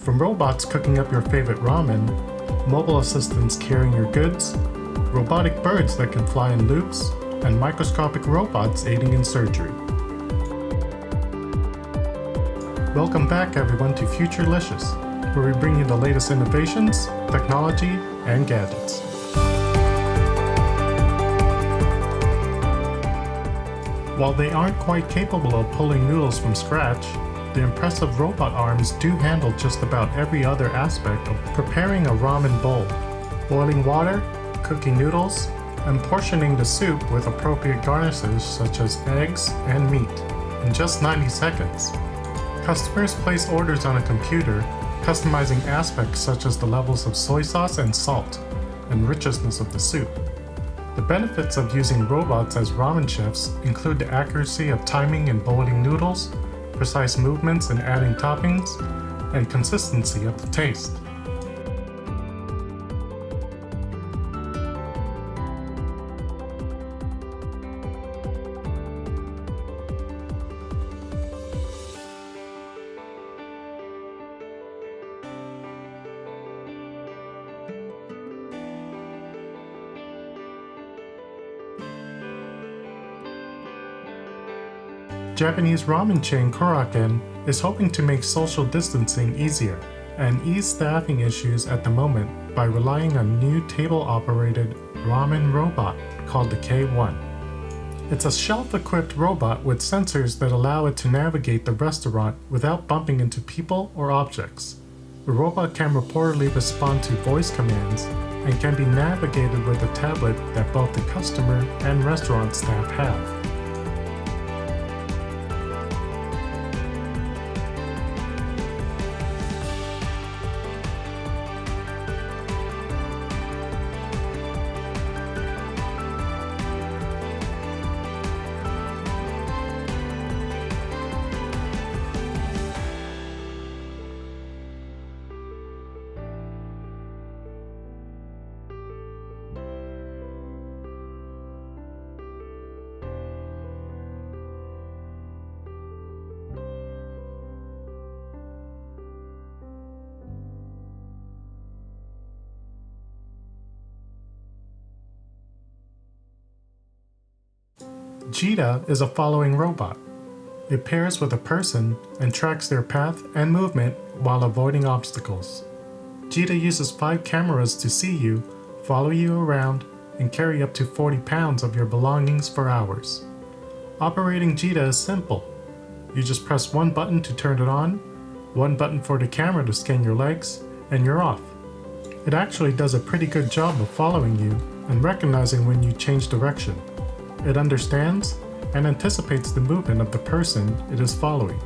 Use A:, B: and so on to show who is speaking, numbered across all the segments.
A: From robots cooking up your favorite ramen, mobile assistants carrying your goods, robotic birds that can fly in loops, and microscopic robots aiding in surgery. Welcome back everyone to Futurelicious, where we bring you the latest innovations, technology, and gadgets. While they aren't quite capable of pulling noodles from scratch, the impressive robot arms do handle just about every other aspect of preparing a ramen bowl, boiling water, cooking noodles, and portioning the soup with appropriate garnishes such as eggs and meat in just 90 seconds. Customers place orders on a computer, customizing aspects such as the levels of soy sauce and salt, and richness of the soup. The benefits of using robots as ramen chefs include the accuracy of timing in boiling noodles, precise movements in adding toppings, and consistency of the taste. Japanese ramen chain Korakuen is hoping to make social distancing easier and ease staffing issues at the moment by relying on a new table-operated ramen robot called the K1. It's a shelf-equipped robot with sensors that allow it to navigate the restaurant without bumping into people or objects. The robot can reportedly respond to voice commands and can be navigated with a tablet that both the customer and restaurant staff have. GITA is a following robot. It pairs with a person and tracks their path and movement while avoiding obstacles. GITA uses 5 cameras to see you, follow you around, and carry up to 40 pounds of your belongings for hours. Operating GITA is simple. You just press one button to turn it on, one button for the camera to scan your legs, and you're off. It actually does a pretty good job of following you and recognizing when you change direction. It understands and anticipates the movement of the person it is following,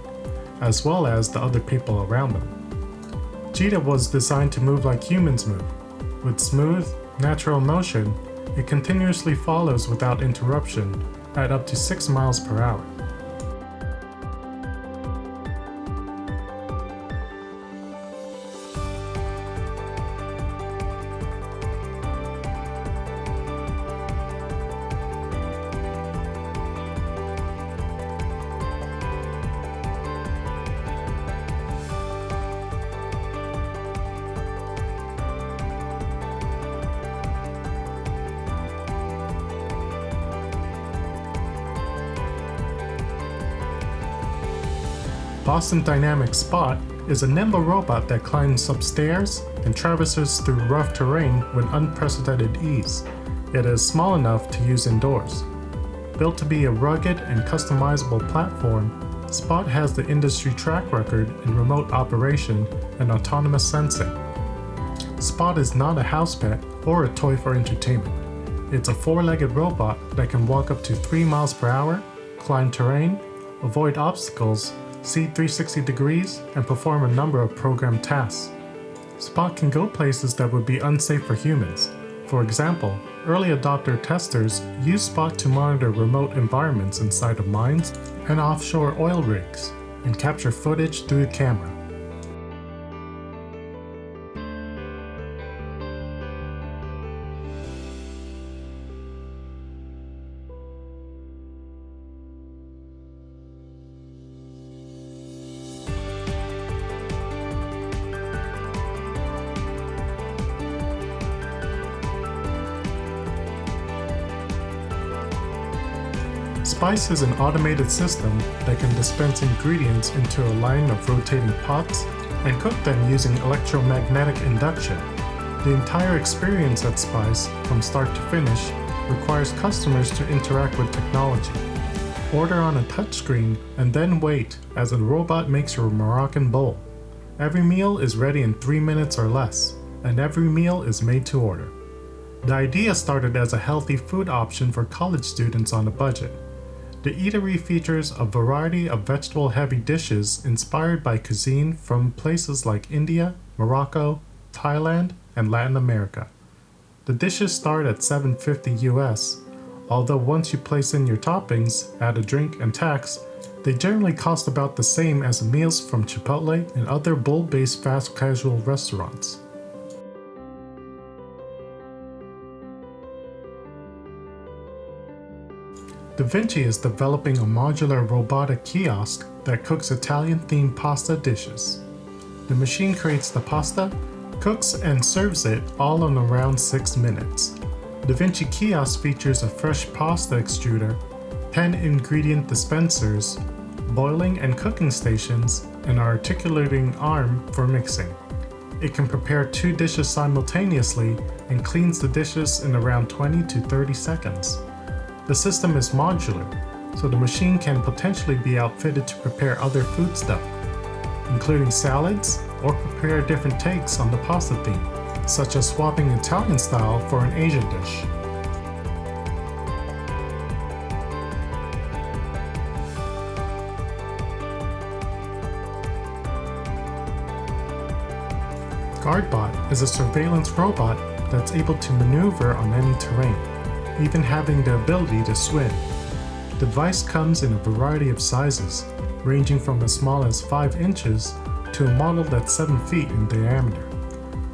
A: as well as the other people around them. GITA was designed to move like humans move. With smooth, natural motion, it continuously follows without interruption at up to 6 miles per hour. Boston Dynamics Spot is a nimble robot that climbs up stairs and traverses through rough terrain with unprecedented ease. It is small enough to use indoors. Built to be a rugged and customizable platform, Spot has the industry track record in remote operation and autonomous sensing. Spot is not a house pet or a toy for entertainment. It's a 4-legged robot that can walk up to 3 miles per hour, climb terrain, avoid obstacles, see 360 degrees, and perform a number of programmed tasks. Spot can go places that would be unsafe for humans. For example, early adopter testers use Spot to monitor remote environments inside of mines and offshore oil rigs, and capture footage through the camera. Spyce is an automated system that can dispense ingredients into a line of rotating pots and cook them using electromagnetic induction. The entire experience at Spyce, from start to finish, requires customers to interact with technology. Order on a touchscreen and then wait as a robot makes your Moroccan bowl. Every meal is ready in 3 minutes or less, and every meal is made to order. The idea started as a healthy food option for college students on a budget. The eatery features a variety of vegetable-heavy dishes inspired by cuisine from places like India, Morocco, Thailand, and Latin America. The dishes start at $7.50 US, although once you place in your toppings, add a drink and tax, they generally cost about the same as meals from Chipotle and other bowl-based fast casual restaurants. DaVinci is developing a modular robotic kiosk that cooks Italian-themed pasta dishes. The machine creates the pasta, cooks and serves it all in around 6 minutes. DaVinci Kiosk features a fresh pasta extruder, 10 ingredient dispensers, boiling and cooking stations, and an articulating arm for mixing. It can prepare 2 dishes simultaneously and cleans the dishes in around 20 to 30 seconds. The system is modular, so the machine can potentially be outfitted to prepare other foodstuff, including salads, or prepare different takes on the pasta theme, such as swapping Italian style for an Asian dish. GuardBot is a surveillance robot that's able to maneuver on any terrain, even having the ability to swim. The device comes in a variety of sizes, ranging from as small as 5 inches to a model that's 7 feet in diameter.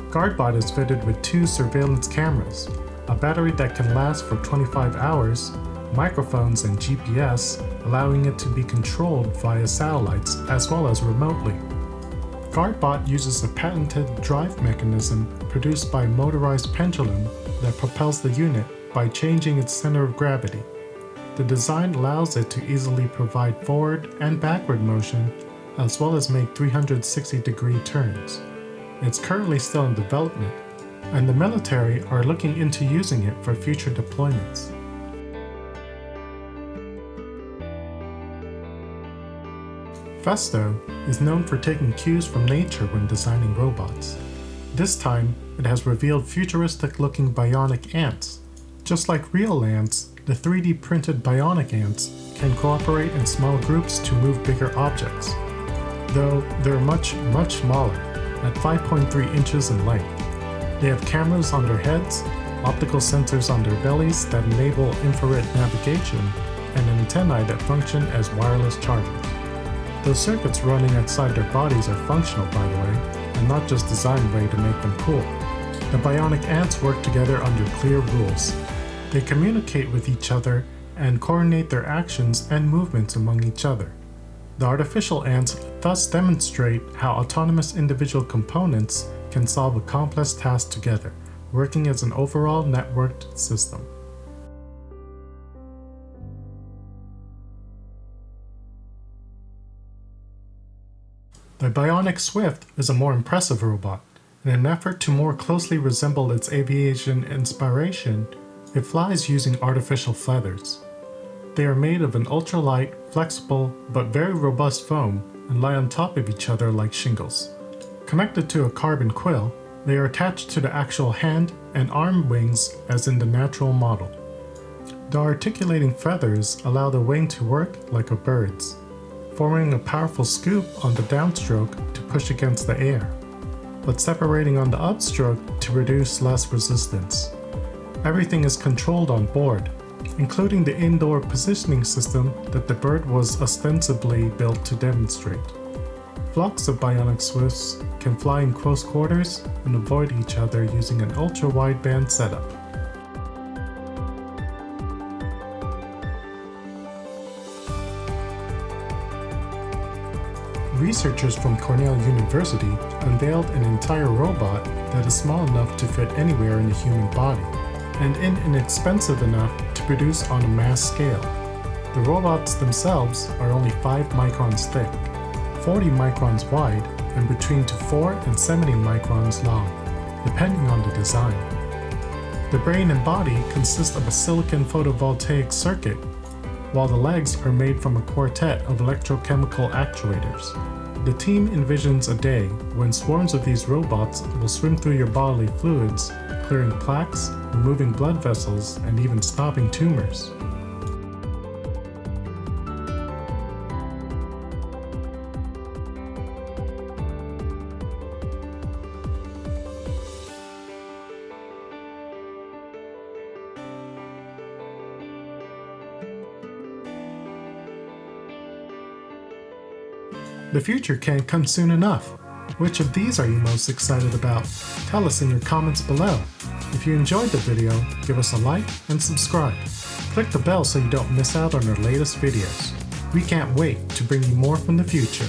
A: GuardBot is fitted with 2 surveillance cameras, a battery that can last for 25 hours, microphones and GPS, allowing it to be controlled via satellites as well as remotely. GuardBot uses a patented drive mechanism produced by a motorized pendulum that propels the unit by changing its center of gravity. The design allows it to easily provide forward and backward motion, as well as make 360-degree turns. It's currently still in development, and the military are looking into using it for future deployments. Festo is known for taking cues from nature when designing robots. This time, it has revealed futuristic-looking bionic ants. Just like real ants, the 3D printed BionicAnts can cooperate in small groups to move bigger objects, though they're much smaller, at 5.3 inches in length. They have cameras on their heads, optical sensors on their bellies that enable infrared navigation, and antennae that function as wireless chargers. Those circuits running outside their bodies are functional, by the way, and not just designed way to make them cool. The bionic ants work together under clear rules. They communicate with each other and coordinate their actions and movements among each other. The artificial ants thus demonstrate how autonomous individual components can solve a complex task together, working as an overall networked system. The BionicSwift is a more impressive robot. In an effort to more closely resemble its aviation inspiration, it flies using artificial feathers. They are made of an ultralight, flexible, but very robust foam and lie on top of each other like shingles. Connected to a carbon quill, they are attached to the actual hand and arm wings as in the natural model. The articulating feathers allow the wing to work like a bird's, forming a powerful scoop on the downstroke to push against the air, but separating on the upstroke to reduce less resistance. Everything is controlled on board, including the indoor positioning system that the bird was ostensibly built to demonstrate. Flocks of BionicSwifts can fly in close quarters and avoid each other using an ultra-wideband setup. Researchers from Cornell University unveiled an entire robot that is small enough to fit anywhere in the human body, and inexpensive enough to produce on a mass scale. The robots themselves are only 5 microns thick, 40 microns wide, and between 4 and 70 microns long, depending on the design. The brain and body consist of a silicon photovoltaic circuit, while the legs are made from a quartet of electrochemical actuators. The team envisions a day when swarms of these robots will swim through your bodily fluids, clearing plaques, removing blood vessels, and even stopping tumors. The future can't come soon enough. Which of these are you most excited about? Tell us in your comments below. If you enjoyed the video, give us a like and subscribe. Click the bell so you don't miss out on our latest videos. We can't wait to bring you more from the future.